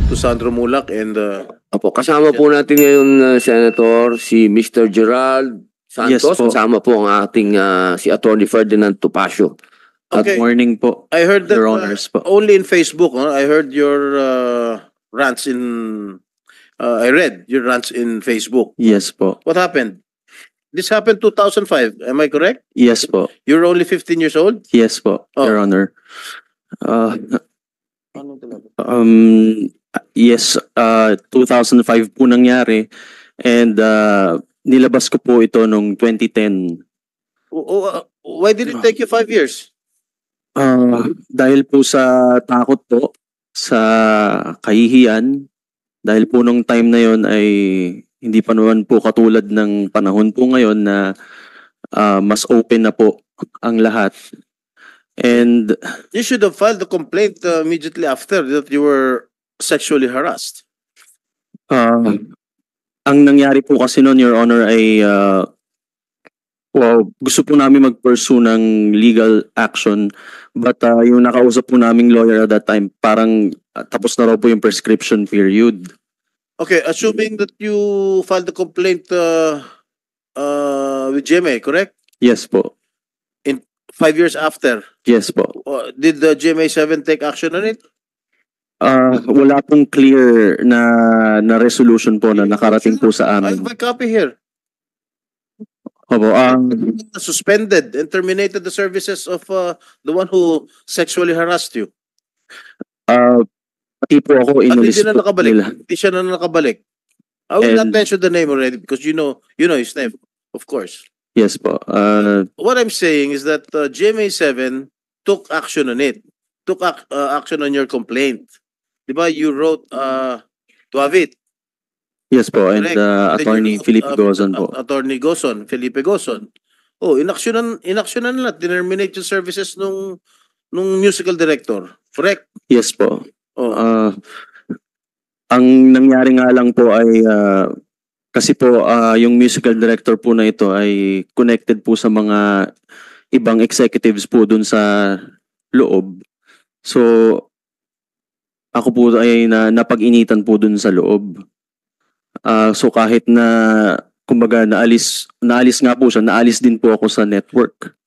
to Sandro Mulak and Opo, kasama po natin ngayon, Senator, si Mr. Gerald Yes Santos. po. Kasama po ang ating si Attorney Ferdinand Topacio. Okay. Good morning po, I heard that Your Honors po. only in Facebook. I heard your rants in. I read your rants in Facebook. Yes po. What happened? This happened 2005. Am I correct? Yes po. You're only 15 years old. Yes po, Oh. Your Honor. Yes, 2005 po nangyari and nilabas ko po ito noong 2010. Why did it take you 5 years? Dahil po sa takot po, sa kahihiyan, dahil po nung time na yon ay hindi pa naman po katulad ng panahon po ngayon na mas open na po ang lahat. And You should have filed the complaint immediately after that you were sexually harassed. ang nangyari po kasi noon, Your Honor, ay gusto po namin mag-pursue ng legal action, but yung nakausap po naming lawyer at that time, parang tapos na raw po yung prescription period. Okay, assuming that you filed the complaint with GMA, correct? Yes po. 5 years after, Yes po. did the GMA7 take action on it? Wala pong clear na resolution po na nakarating po sa I amin. have a copy here. Opo, Suspended and terminated the services of the one who sexually harassed you. pati po ako At inulis hindi na po nakabalik. nila. Hindi siya na nakabalik. I will not And- mention the name already because you know his name, of course. Yes po. What I'm saying is that GMA7 took action on it. Took action on your complaint. Diba? You wrote to have it. Yes po. And Correct. Then Attorney you wrote, Felipe Gozon po. Attorney Gozon, Felipe Gozon. Oh, inaksyonan nila, terminate yung services nung musical director. Correct? Yes po. Oh. Ang nangyari nga lang po ay kasi po yung musical director po na ito ay connected po sa mga ibang executives po dun sa loob. So ako po ay napag-initan po dun sa loob. So kahit na kumbaga naalis nga po siya, naalis din po ako sa network.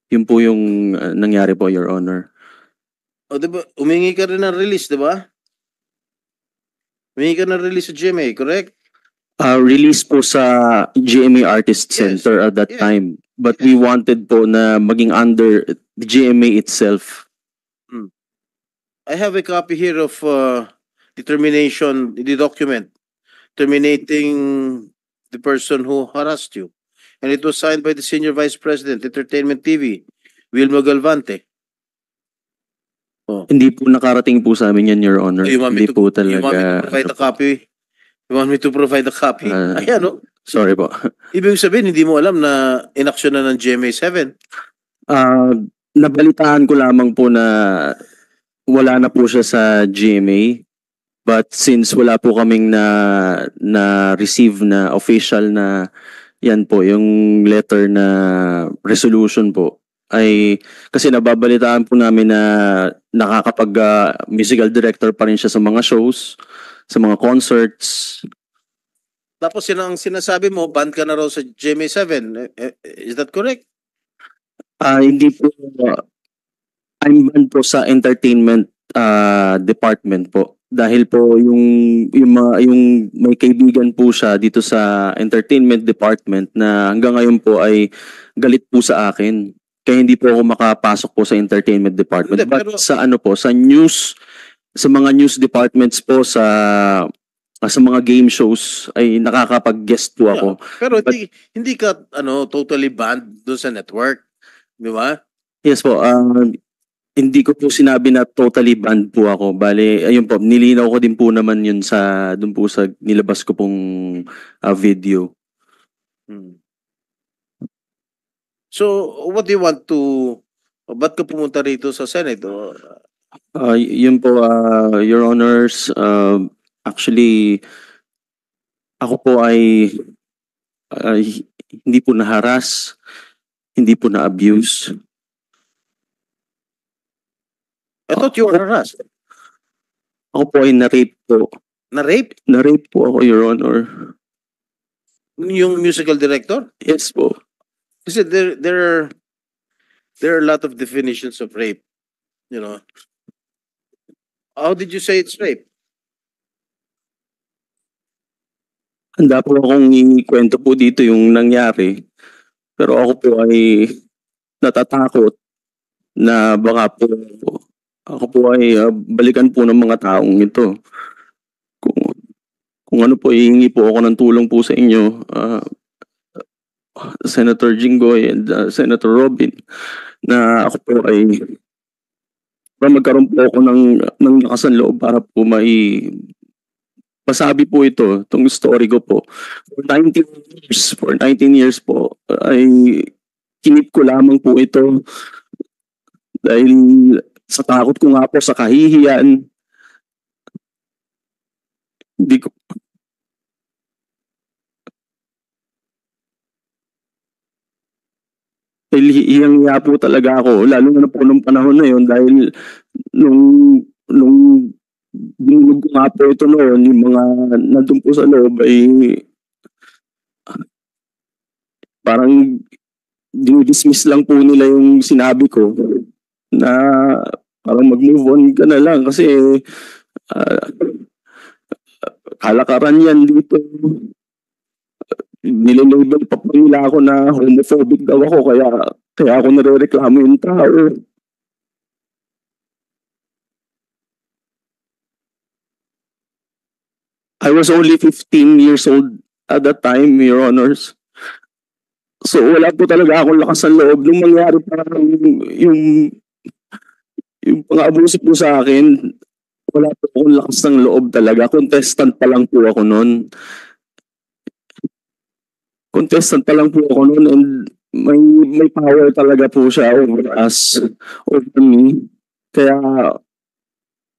Yun po yung nangyari po, Your Honor. Oh, diba? Umingi ka rin ng release, diba? Umingi ka ng release sa GMA, correct? Release po sa GMA Artist Yes. Center at that Yes. time. But we wanted po na maging under the GMA itself. I have a copy here of determination, the document terminating the person who harassed you. And it was signed by the Senior Vice President, Entertainment TV, Wilma Galvante. Hindi po nakarating po sa amin yan, Your Honor. You want me Hindi to- po You want me to talaga. provide a copy? You want me to provide a copy? Ayan, no? Sorry po. Ibig sabihin, hindi mo alam na inaksyon na ng GMA7. Nabalitaan ko lamang po na wala na po siya sa GMA. But since wala po kaming na receive na official na yan po, yung letter na resolution po, ay kasi nababalitaan po namin na nakakapag musical director pa rin siya sa mga shows, sa mga concerts. Tapos ang sinasabi mo, banned ka na raw sa GMA7. Is that correct? Hindi po, I'm banned po sa entertainment department po. Dahil po yung may kaibigan po siya dito sa entertainment department na hanggang ngayon po ay galit po sa akin. Kaya hindi po ako makapasok po sa entertainment department. Hindi, But pero- sa sa news, sa mga news departments po, sa mga game shows ay nakakapag-guest po ako. Pero hindi ka totally banned doon sa network. Di ba? Yes po, hindi ko po sinabi na totally banned po ako. Bale, ayun po, nilinaw ko din po naman yun dun po sa nilabas ko pong video. So, what do you want to... Ba't ka pumunta rito sa Senate? Yun po, Your Honors, actually, ako po ay hindi po na-harass, hindi po na-abuse. I thought you were harassed. Ako po ay na-rape po. Na-rape? Na-rape po ako, Your Honor. Yung musical director? Yes po. Kasi there are a lot of definitions of rape. You know. How did you say it's rape? Handa po akong ikwento po dito yung nangyari. Pero ako po ay natatakot na baka po ako po ay balikan po ng mga taong ito. Kung ano po, hihingi po ako ng tulong po sa inyo, Senator Jinggoy and Senator Robin, na ako po ay magkaroon po ako ng lakas ng loob para po pasabi po itong story ko po. For 19 years po, ay kinip ko lamang po ito dahil sa takot ko nga po sa kahihiyan. Hindi ko hiyang-hiya po talaga ako, lalo na po nung panahon na yun dahil nung binulog ko nga po ito noon, yung mga nandun po sa loob ay parang dinidismiss lang po nila yung sinabi ko na parang mag-move on ka na lang kasi kalakaran yan dito. Nililabel pa po nila ako na homophobic daw ako kaya ako nare-reklamo yung tao. I was only 15 years old at that time, Your Honors. So wala po talaga akong lakas ng loob nung mangyari parang yung pang-abuso po sa akin. Wala po akong lakas ng loob talaga. Contestant pa lang po ako noon. And may power talaga po siya over me. Kaya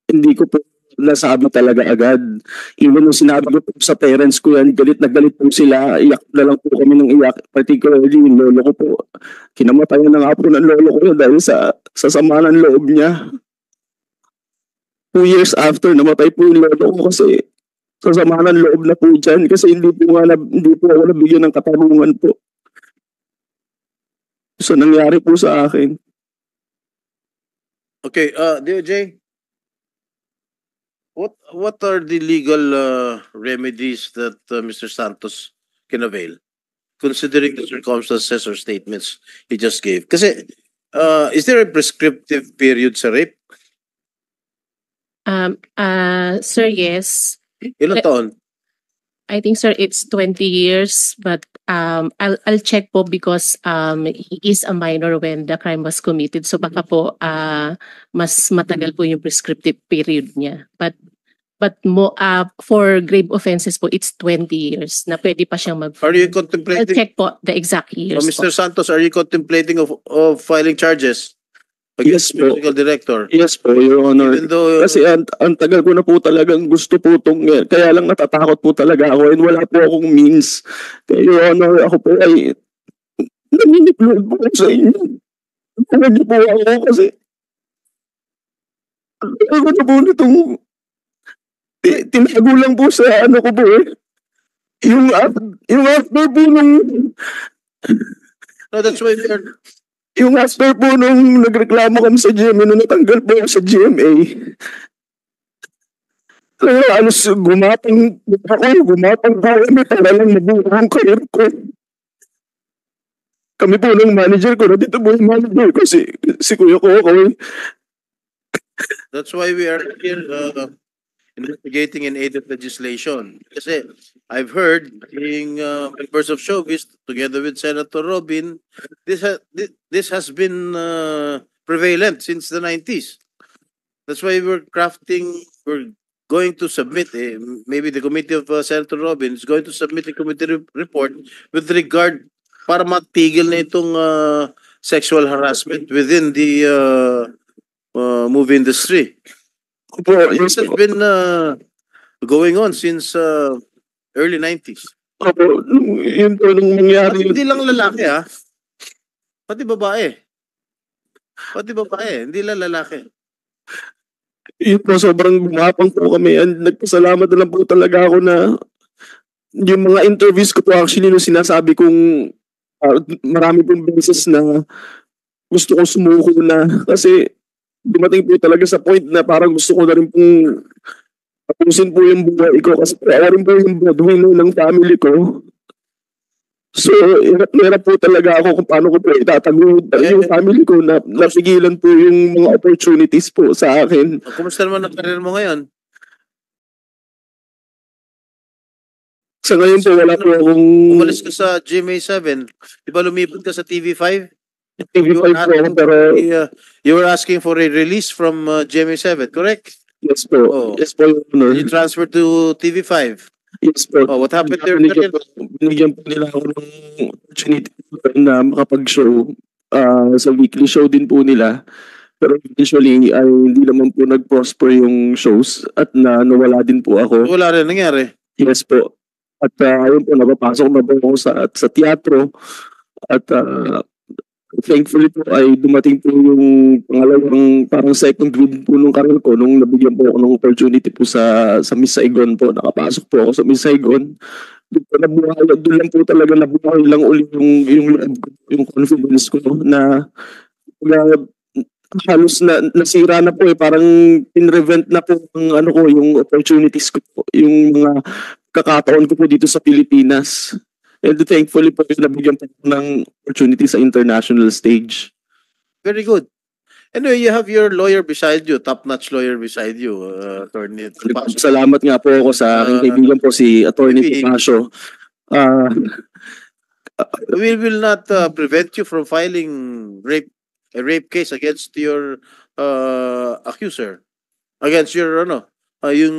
hindi ko po nasabi talaga agad. Even nung sinabi ko po sa parents ko yan, galit na galit po sila. Iyak na lang po kami ng iyak. Particularly yung lolo ko po. Kinamatayan na nga po ng lolo ko dahil sa sama ng loob niya. 2 years after, namatay po yung lolo ko kasi sasama ng loob na po dyan kasi hindi po ako nabigyan ng katarungan po. So nangyari po sa akin. Okay, DOJ, what are the legal remedies that Mr. Santos can avail, considering the circumstances or statements he just gave? Kasi, is there a prescriptive period sa rape? Sir, yes. Ilang taon? I think, sir, it's 20 years, but I'll check po because he is a minor when the crime was committed. So baka po mas matagal po yung prescriptive period niya. But for grave offenses po, it's 20 years na pwede pa siyang Are you I'll contemplating, check po the exact years Mr. po. Santos, are you contemplating of filing charges Yes against the po. musical director? Yes po, Your Honor. Even though, Kasi ang tagal ko na po talagang gusto po kaya lang natatakot po talaga ako and wala po akong means. Kaya Your Honor, ako po ay naniniplod po sa inyo. Tulad niyo po ako kasi ako na po nitong tinago lang po sa ano ko po eh. Yung after po nung no, that's why we are, Yung after po nung nagreklamo kami sa GMA, nung natanggal po ako sa GMA, halos gumapang po kami para lang mabuo ang career ko. Kami po ng manager ko, dito po yung manager ko, si Kuya Kokoy. that's why we are here investigating in aid of legislation. Kasi I've heard being members of Showbiz together with Senator Robin, this has been prevalent since the 90s. That's why we're going to submit, maybe the committee of Senator Robin is going to submit a committee report with regard para matigil na itong sexual harassment within the movie industry. This has been going on since early 90s. Opo, yun po nung nangyari. At hindi lang lalaki pati babae. Hindi lang lalaki. Yun po, sobrang gumapang po kami and nagpasalamat na lang po talaga ako na yung mga interviews ko po actually nung sinasabi kong marami pong beses na gusto kong sumuko na kasi dumating po talaga sa point na parang gusto ko na rin pong tapusin po yung buhay ko kasi po ako rin po yung breadwinner ng family ko. So, hirap po talaga ako kung paano ko po itatago yung family ko na napigilan po yung mga opportunities po sa akin. Kumusta naman ang career mo ngayon? Sa ngayon po, wala po akong Umalis ka sa GMA7. Di ba lumipat ka sa TV5? TV5 po ako, pero You were asking for a release from GMA7, correct? yes po. Oh. Yes po, Your Honor. You transferred to TV5. Yes po. Oh, what happened to your career? Binigyan po nila ako ng opportunity na makapag-show sa weekly show din po nila. Pero usually ay hindi naman po nag-prosper yung shows at nawala din po ako. Wala rin nangyari. Yes po. At ayun po, napapasok na po ako sa teatro. At thankfully po ay dumating po yung pangalawang parang second win po nung career ko nung nabigyan po ako ng opportunity po sa Miss Saigon po. Nakapasok po ako sa Miss Saigon. Doon lang po talaga nabuhay lang uli yung confidence ko na halos nasira na po parang pinrevent na po yung opportunities ko po, yung mga kakataon ko po dito sa Pilipinas. And thankfully po nabigyan po ng opportunity sa international stage. Very good. Anyway, you have your lawyer beside you, top-notch lawyer beside you, Attorney. Salamat nga po ako sa aking kaibigan po si Attorney Tomasio. We will not prevent you from filing a rape case against your accuser, against your yung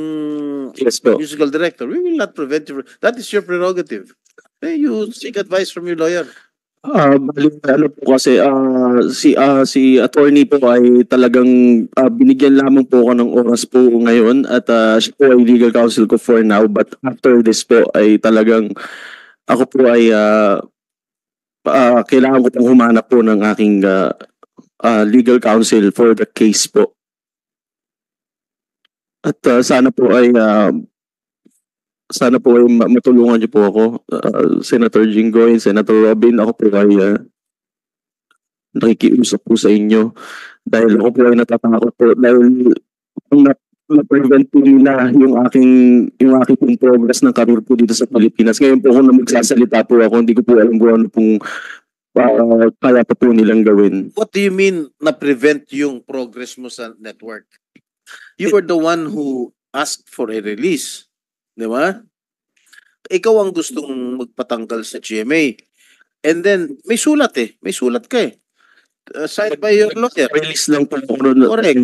Yes po. musical director. We will not prevent you. That is your prerogative. You seek advice from your lawyer. Po kasi si attorney po ay talagang binigyan lamang po ako ng oras po ngayon at siya po ay legal counsel ko for now, but after this po ay talagang ako po ay kailangan ko pong humanap po ng aking legal counsel for the case po. At sana po ay matulungan niyo po ako, Senator Jinggoy, Senator Robin. Ako po ay nakikiusap po sa inyo dahil ako po ay natatakot po dahil na-prevent po nila yung aking pong progress ng career po dito sa Pilipinas. Ngayon po kung magsasalita po ako, hindi ko po alam kung ano pong kaya pa po nilang gawin. What do you mean na-prevent yung progress mo sa network? You were the one who asked for a release. Di ba? Ikaw ang gustong magpatanggal sa GMA. And then, may sulat May sulat ka signed by your lawyer. Release lang po ako Correct.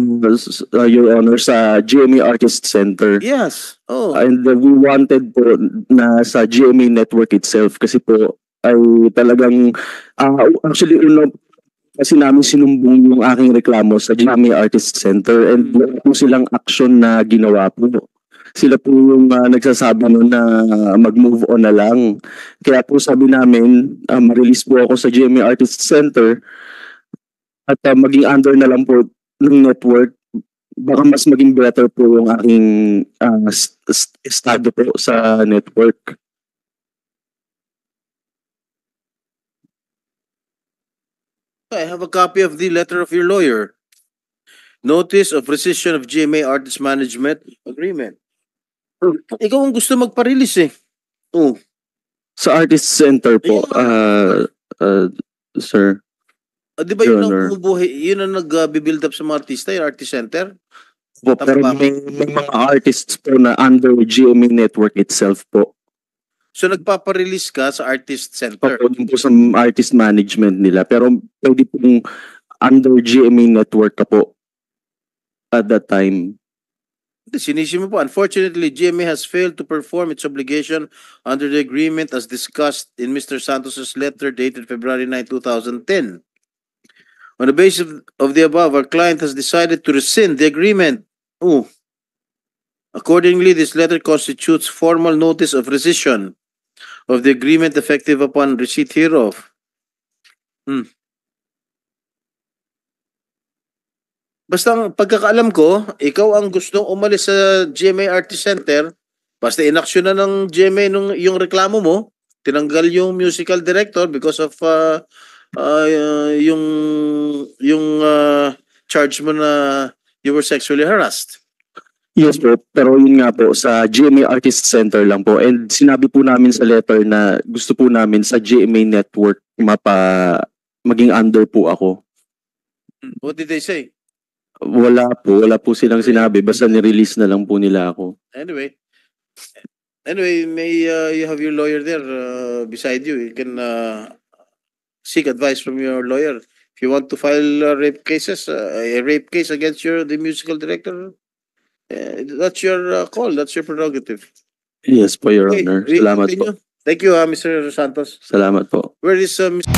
Your Honor, sa GMA Artist Center. Yes. Oh. And we wanted po na sa GMA network itself kasi po ay talagang actually kasi namin sinumbong yung aking reklamo sa GMA Artist Center and wala po silang action na ginawa po. Sila po yung nagsasabi nun na mag-move on na lang. Kaya po sabi namin, ma-release po ako sa GMA Artist Center at maging under na lang po ng network. Baka mas maging better po yung aking estado po sa network. I have a copy of the letter of your lawyer. Notice of rescission of GMA Artist Management Agreement. Ikaw ang gusto magpa-release Oh. Sa Artist Center po, sir. Di ba Your yun ang Honor. bumubuhay, yun ang nag-build up sa mga artista, yung Artist Center? Po, pero may mga artists po na under GMA network itself po. So nagpapa-release ka sa Artist Center. Papunod po sa artist management nila. Pero pwede pong under GMA network ka po at that time. Sinisip mo po, unfortunately, GMA has failed to perform its obligation under the agreement as discussed in Mr. Santos's letter dated February 9, 2010. On the basis of the above, our client has decided to rescind the agreement. Accordingly, this letter constitutes formal notice of rescission of the agreement effective upon receipt hereof. Basta ang pagkakaalam ko, ikaw ang gustong umalis sa GMA Artist Center, basta inaksyon na ng GMA yung reklamo mo, tinanggal yung musical director because of yung charge mo na you were sexually harassed. Yes po, pero yun nga po, sa GMA Artist Center lang po. And sinabi po namin sa letter na gusto po namin sa GMA Network maging under po ako. What did they say? Wala po silang sinabi. Basta nirelease na lang po nila ako. Anyway, may you have your lawyer there beside you. You can seek advice from your lawyer. If you want to file rape cases, a rape case against the musical director, that's your call. That's your prerogative. Yes po, Your Okay, Honor. we Salamat po. continue. Thank you, Mr. Santos. Salamat po. Where is Mr.